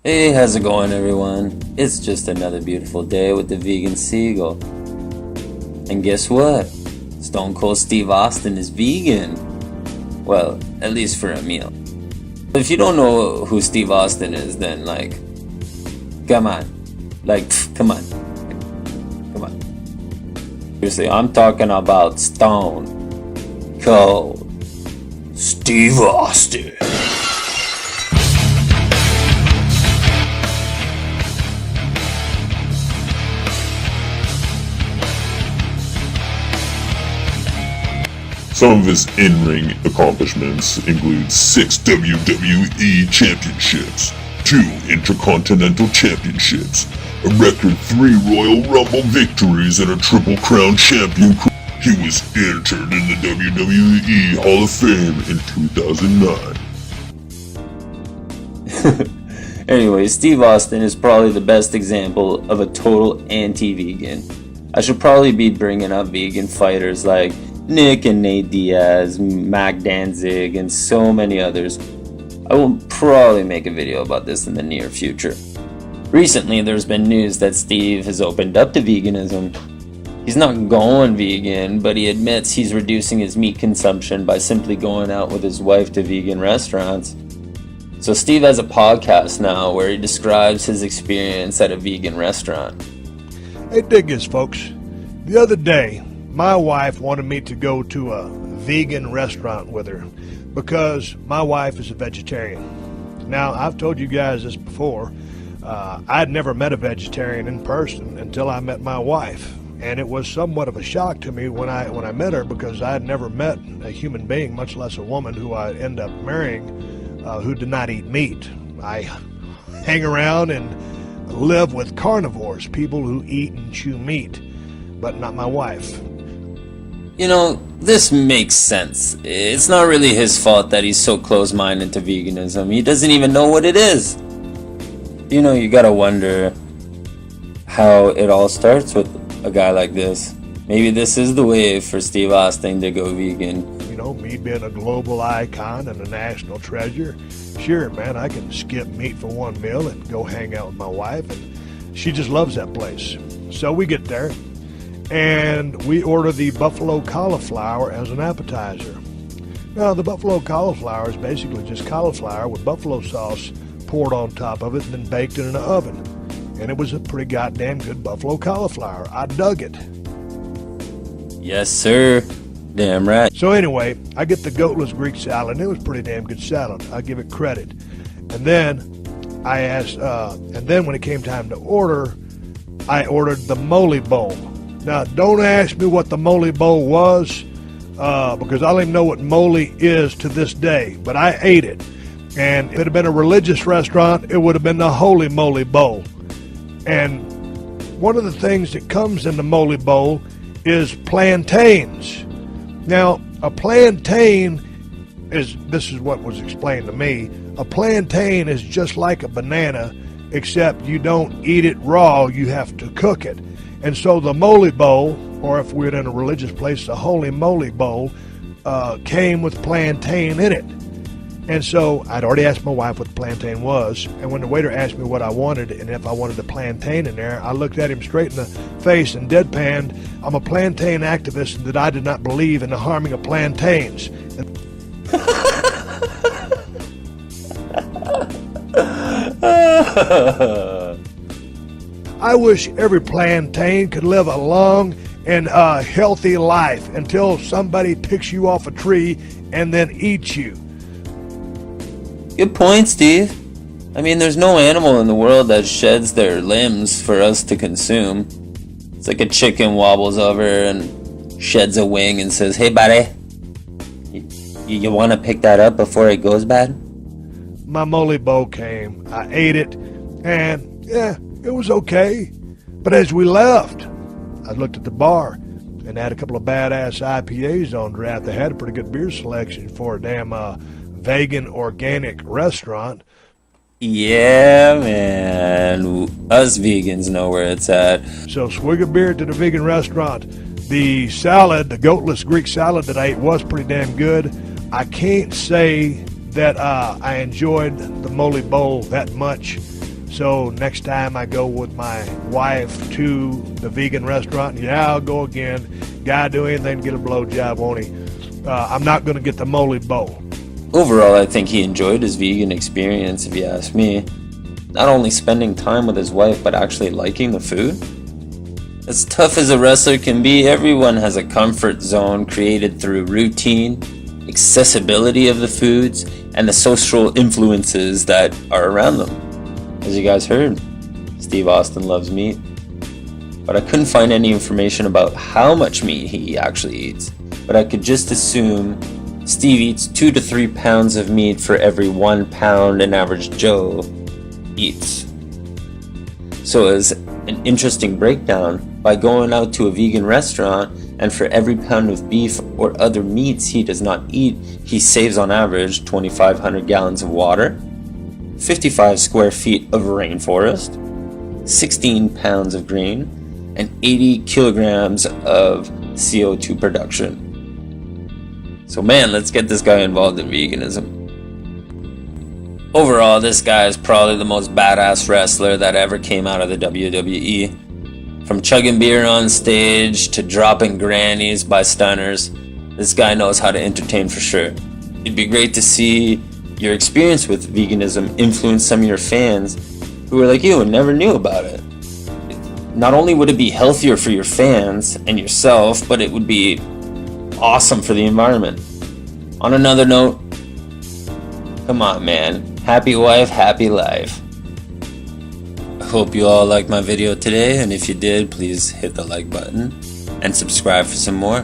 Hey, how's it going, everyone? It's just another beautiful day with the Vegan Seagull. And guess what? Stone Cold Steve Austin is vegan. Well, at least for a meal. If you don't know who Steve Austin is, then come on. Come on. Come on. Seriously, I'm talking about Stone Cold Steve Austin. Some of his in-ring accomplishments include 6 WWE Championships, 2 Intercontinental Championships, a record 3 Royal Rumble victories, and a Triple Crown champion. He was entered in the WWE Hall of Fame in 2009. Anyway, Steve Austin is probably the best example of a total anti-vegan. I should probably be bringing up vegan fighters like Nick and Nate Diaz, Mac Danzig, and so many others. I will probably make a video about this in the near future. Recently, there's been news that Steve has opened up to veganism. He's not going vegan, but he admits he's reducing his meat consumption by simply going out with his wife to vegan restaurants. So Steve has a podcast now where he describes his experience at a vegan restaurant. Hey, dig this, folks. The other day, my wife wanted me to go to a vegan restaurant with her because my wife is a vegetarian. Now, I've told you guys this before. I'd never met a vegetarian in person until I met my wife. And it was somewhat of a shock to me when I met her, because I had never met a human being, much less a woman who I end up marrying, who did not eat meat. I hang around and live with carnivores, people who eat and chew meat, but not my wife. You know, this makes sense. It's not really his fault that he's so close-minded to veganism. He doesn't even know what it is. You know, you gotta wonder how it all starts with a guy like this. Maybe this is the wave for Steve Austin to go vegan. You know, me being a global icon and a national treasure, sure, man, I can skip meat for one meal and go hang out with my wife, and she just loves that place. So we get there, and we order the buffalo cauliflower as an appetizer. Now, the buffalo cauliflower is basically just cauliflower with buffalo sauce poured on top of it and then baked in an oven. And it was a pretty goddamn good buffalo cauliflower. I dug it. Yes, sir. Damn right. So anyway, I get the goatless Greek salad, and it was pretty damn good salad. I give it credit. And then I asked, and then when it came time to order, I ordered the mole bowl. Now, don't ask me what the mole bowl was, because I don't even know what mole is to this day, but I ate it. And if it had been a religious restaurant, it would have been the holy moly bowl. And one of the things that comes in the mole bowl is plantains. Now, a plantain this is what was explained to me, a plantain is just like a banana, except you don't eat it raw, you have to cook it. And so the mole bowl, or if we're in a religious place, the holy moly bowl, came with plantain in it. And so I'd already asked my wife what the plantain was, and when the waiter asked me what I wanted and if I wanted the plantain in there, I looked at him straight in the face and deadpanned, I'm a plantain activist and that I did not believe in the harming of plantains. I wish every plantain could live a long and healthy life until somebody picks you off a tree and then eats you. Good point, Steve. I mean, there's no animal in the world that sheds their limbs for us to consume. It's like a chicken wobbles over and sheds a wing and says, "Hey, buddy, you want to pick that up before it goes bad?" My mole bowl came. I ate it, and yeah, it was okay. But as we left, I looked at the bar and had a couple of badass IPAs on draft. They had a pretty good beer selection for a damn vegan organic restaurant. Yeah, man. Us vegans know where it's at. So swig a beer to the vegan restaurant. The salad, the goatless Greek salad that I ate was pretty damn good. I can't say that I enjoyed the mole bowl that much. So next time I go with my wife to the vegan restaurant, yeah, I'll go again. Guy do anything to get a blowjob, won't he? I'm not going to get the moly bowl. Overall, I think he enjoyed his vegan experience, if you ask me. Not only spending time with his wife, but actually liking the food. As tough as a wrestler can be, everyone has a comfort zone created through routine, accessibility of the foods, and the social influences that are around them. As you guys heard, Steve Austin loves meat. But I couldn't find any information about how much meat he actually eats. But I could just assume Steve eats 2 to 3 pounds of meat for every 1 pound an average Joe eats. So as an interesting breakdown, by going out to a vegan restaurant and for every pound of beef or other meats he does not eat, he saves on average 2,500 gallons of water, 55 square feet of rainforest, 16 pounds of grain, and 80 kilograms of CO2 production. So man, let's get this guy involved in veganism. Overall, this guy is probably the most badass wrestler that ever came out of the WWE. From chugging beer on stage to dropping grannies by stunners, this guy knows how to entertain for sure. It'd be great to see your experience with veganism influence some of your fans who are like you and never knew about it. Not only would it be healthier for your fans and yourself, but it would be awesome for the environment. On another note, come on man, happy wife, happy life. I hope you all liked my video today, and if you did, please hit the like button and subscribe for some more.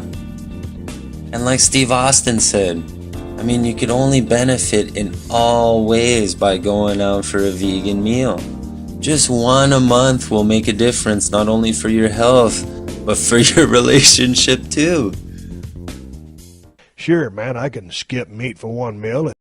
And like Steve Austin said, I mean, you could only benefit in all ways by going out for a vegan meal. Just one a month will make a difference, not only for your health, but for your relationship too. Sure, man, I can skip meat for one meal.